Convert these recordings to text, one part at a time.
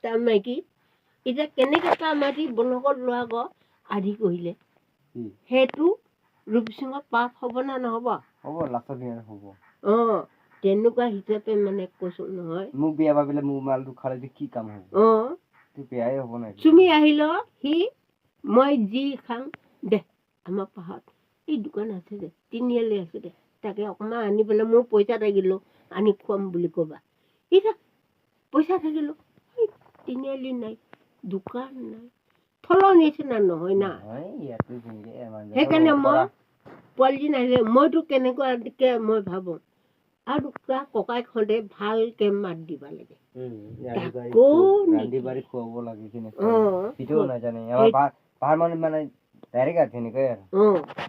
তাৰ মাইকী এতিয়া কেনেকে তাৰ মাটি বনকত লোৱা গ আধি কৰিলে সেইটো ৰূপসিংহৰ পাপ হ'ব না নহ'ব? হ'ব, লাষ্টৰ দিনা হ'ব। তেনেকুৱা হিচাপে মানে কৈছো নহয়। মোক বিয়া পাবিলে মোৰ মালটো খালে কি কাম হ'ব? বেয়াই হ'ব নাই। তুমি আহিল সি মই যি খাম দে আমাৰ পাহাৰত এই দোকান আছে দে, তিনিআলি আছে দে, তাকে অকণমান আনি পেলাই মোৰ পইচা থাকিলো আনি খুৱাম বুলি ক'বা। এতিয়া পইচা থাকিলো তিনিআলি নাই, দোকান নাই, থলৰ নিচিনা নহয় না। সেইকাৰণে মই পোৱালি নাহিলে মইতো কেনেকুৱাকে মই ভাবোঁ আৰু তাৰ ককাইক সদায় ভালকে মাত দিবা লাগে। খুৱাব লাগে পিঠেও নাজানে পাহাৰ মানুহ মানে ডাইৰেক্ট আৰু তেনেকুৱাই আৰু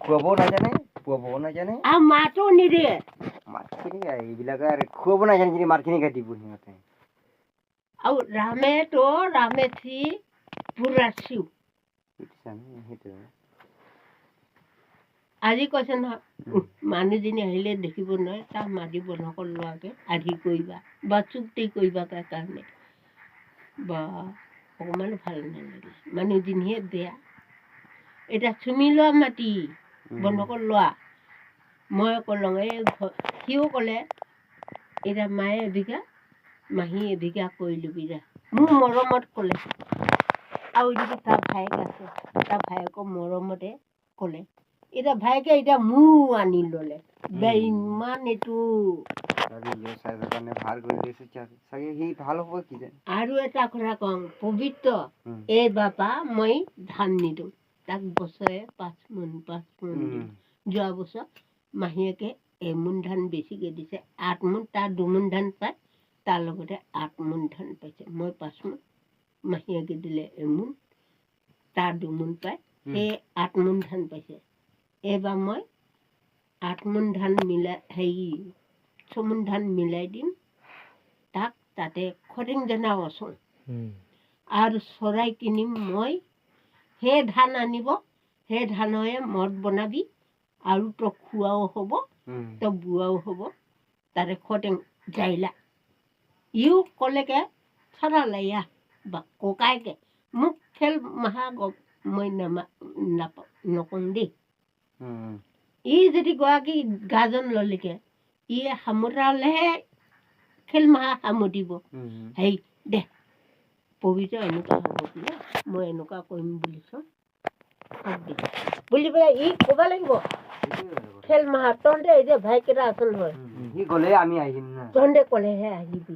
খুৱাবও নাজানে, খুৱাবও নাজানে আৰু মাতো নিদিয়ে। মাতখিনি এইবিলাকে আৰু খুৱাব নাজানে যদি মাতখিনি কাটিব সিহঁতে। আৰু ৰামেথি পুৰাচিও আজি কৈছে নহয় মানুহজনী আহিলে দেখিব নোৱাৰে তাৰ মাটি বনকত লোৱাকে আধি কৰিবা বা চুক্তি কৰিবা কাৰণে বা অকণমান ভাল নালাগে। মানুহজনীহে বেয়া। এতিয়া চুমি লোৱা মাটি বনকত লোৱা মই ক'লো এই সিও ক'লে এতিয়া মায়ে এবিঘা মাহী এবিঘা কৰি ল'বি দে মোৰ মৰমত ক'লে। আৰু যদি তাৰ ভায়েক আছে তাৰ ভায়েকৰ মৰমতে ক'লে। এতিয়া ভায়েকে এতিয়া মোৰ আনি ল'লে ইমান এইটো আৰু এটা কথা কওঁ পবিত্ৰ এই বাপা মই ধান নিদিওঁ তাক বছৰে 5 মোন দিম। যোৱা বছৰ মাহীয়েকে এমোন ধান বেছিকে দিছে 8 মোন, তাৰ 2 মোন ধান পায়, তাৰ লগতে 8 মোন ধান পাইছে। মই 5 মোন, মাহীয়েকে দিলে এমোন, তাৰ 2 মোন পায়, সেই 8 মোন ধান পাইছে। এইবাৰ মই 8 মোন ধান মিলাই 6 মোন ধান মিলাই দিম তাক, তাতে খৰিং দানা আছোঁ আৰু চৰাই কিনিম মই। সেই ধান আনিব, সেই ধানৰে মদ বনাবি আৰু তই খোৱাও হ'ব তই বোৱাও হ'ব তাতে খটেং যাইলা। ইও ক'লেকে চৰালে ইয়া বা ককাইকে মোক খেল মাহা মই নকওঁ দেই। ই যদি গৰাকী গাজন ললিকে ই সামোৰালেহে খেল মাহা সামৰিব। হেৰি দে পবিত্ৰ এনেকুৱা হ'ব বোলে মই এনেকুৱা কৰিম বুলিছোঁ বুলি পেলাই ই ক'ব লাগিব খেল মাহা তহঁতে এতিয়া ভাইকেইটা আচল হয় তহঁতে ক'লেহে আহিবি।